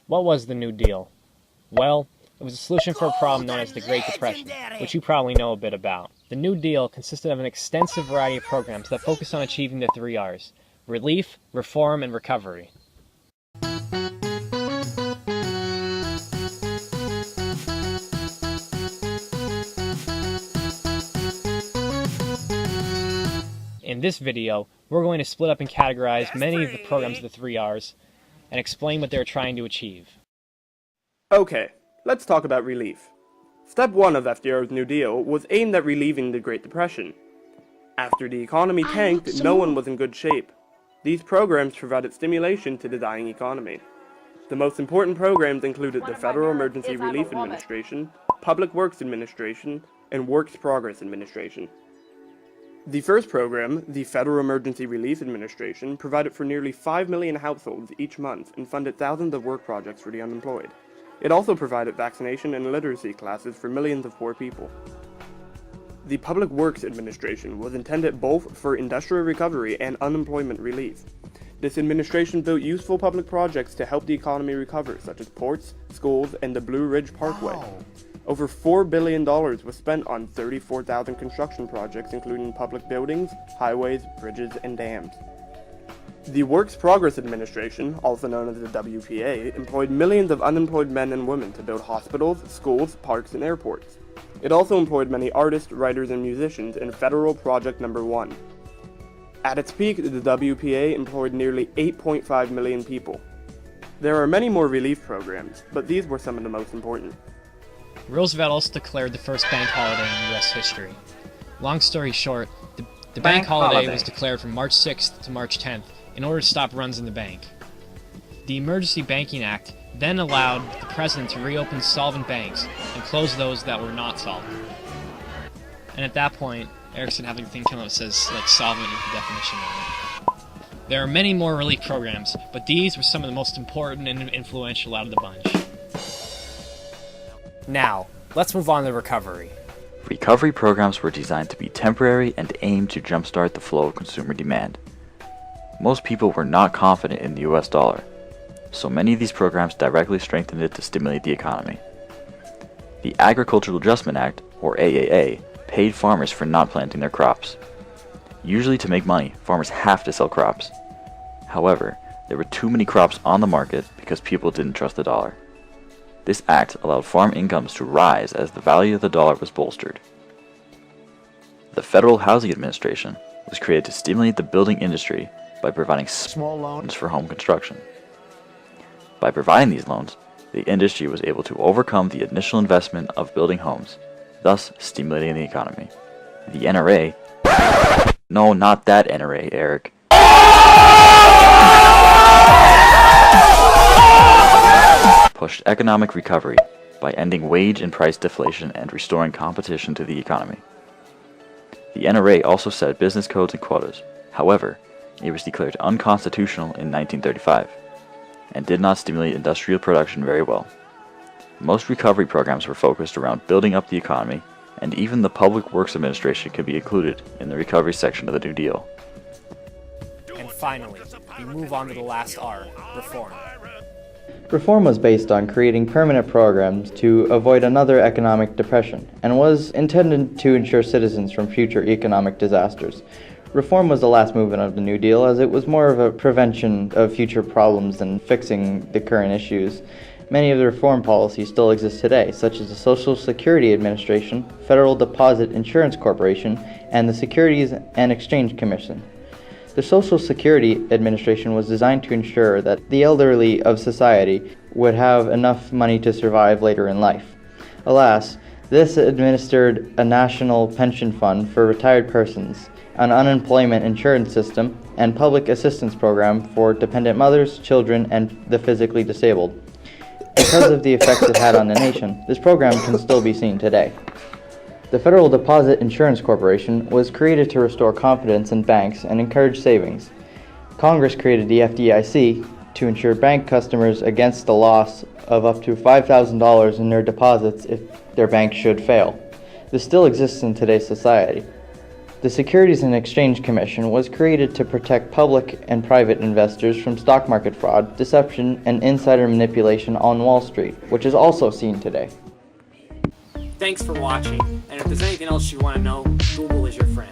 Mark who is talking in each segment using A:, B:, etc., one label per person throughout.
A: What was the New Deal? Well, it was a solution for a problem known as the Great Depression, which you probably know a bit about. The New Deal consisted of an extensive variety of programs that focused on achieving the 3 R's: relief, reform, and recovery. In this video, we're going to split up and categorize many of the programs of the 3 R's and explain what they're trying to achieve.
B: Okay, let's talk about relief. Step 1 of FDR's New Deal was aimed at relieving the Great Depression. After the economy tanked, no one was in good shape. These programs provided stimulation to the dying economy. The most important programs included the Federal Emergency Relief Administration, Public Works Administration, and Works Progress Administration. The first program, the Federal Emergency Relief Administration, provided for nearly 5 million households each month and funded thousands of work projects for the unemployed. It also provided vaccination and literacy classes for millions of poor people. The Public Works Administration was intended both for industrial recovery and unemployment relief. This administration built useful public projects to help the economy recover, such as ports, schools, and the Blue Ridge Parkway. Over $4 billion was spent on 34,000 construction projects, including public buildings, highways, bridges, and dams. The Works Progress Administration, also known as the WPA, employed millions of unemployed men and women to build hospitals, schools, parks, and airports. It also employed many artists, writers, and musicians in Federal Project Number 1. At its peak, the WPA employed nearly 8.5 million people. There are many more relief programs, but these were some of the most important.
A: Roosevelt also declared the first bank holiday in U.S. history. Long story short, the bank holiday was declared from March 6th to March 10th in order to stop runs in the bank. The Emergency Banking Act then allowed the president to reopen solvent banks and close those that were not solvent. And at that point, Erickson having a thing come up that says solvent is the definition of it. There are many more relief programs, but these were some of the most important and influential out of the bunch. Now, let's move on to recovery.
C: Recovery programs were designed to be temporary and aimed to jumpstart the flow of consumer demand. Most people were not confident in the US dollar, so many of these programs directly strengthened it to stimulate the economy. The Agricultural Adjustment Act, or AAA, paid farmers for not planting their crops. Usually to make money, farmers have to sell crops. However, there were too many crops on the market because people didn't trust the dollar. This act allowed farm incomes to rise as the value of the dollar was bolstered. The Federal Housing Administration was created to stimulate the building industry by providing small loans for home construction. By providing these loans, the industry was able to overcome the initial investment of building homes, thus stimulating the economy. The NRA... No, not that NRA, Eric. Pushed economic recovery by ending wage and price deflation and restoring competition to the economy. The NRA also set business codes and quotas. However, it was declared unconstitutional in 1935 and did not stimulate industrial production very well. Most recovery programs were focused around building up the economy, and even the Public Works Administration could be included in the recovery section of the New Deal.
A: And finally, we move on to the last R, reform.
D: Reform was based on creating permanent programs to avoid another economic depression, and was intended to ensure citizens from future economic disasters. Reform was the last movement of the New Deal, as it was more of a prevention of future problems than fixing the current issues. Many of the reform policies still exist today, such as the Social Security Administration, Federal Deposit Insurance Corporation, and the Securities and Exchange Commission. The Social Security Administration was designed to ensure that the elderly of society would have enough money to survive later in life. Alas, this administered a national pension fund for retired persons, an unemployment insurance system, and public assistance program for dependent mothers, children, and the physically disabled. Because of the effects it had on the nation, this program can still be seen today. The Federal Deposit Insurance Corporation was created to restore confidence in banks and encourage savings. Congress created the FDIC to insure bank customers against the loss of up to $5,000 in their deposits if their bank should fail. This still exists in today's society. The Securities and Exchange Commission was created to protect public and private investors from stock market fraud, deception, and insider manipulation on Wall Street, which is also seen today.
E: Thanks for watching, and if there's anything else you want to know, Google is your friend.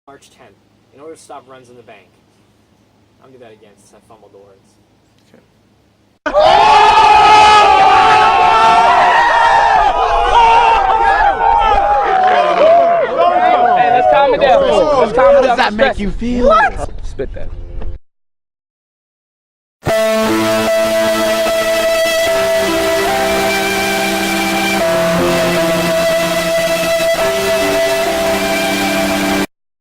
E: March 10th, in order to stop runs in the bank. I'll do that again since I fumbled the words.
B: Okay.
F: Hey, let's calm it down. Let's calm it down.
G: How does that make you feel?
F: Spit that.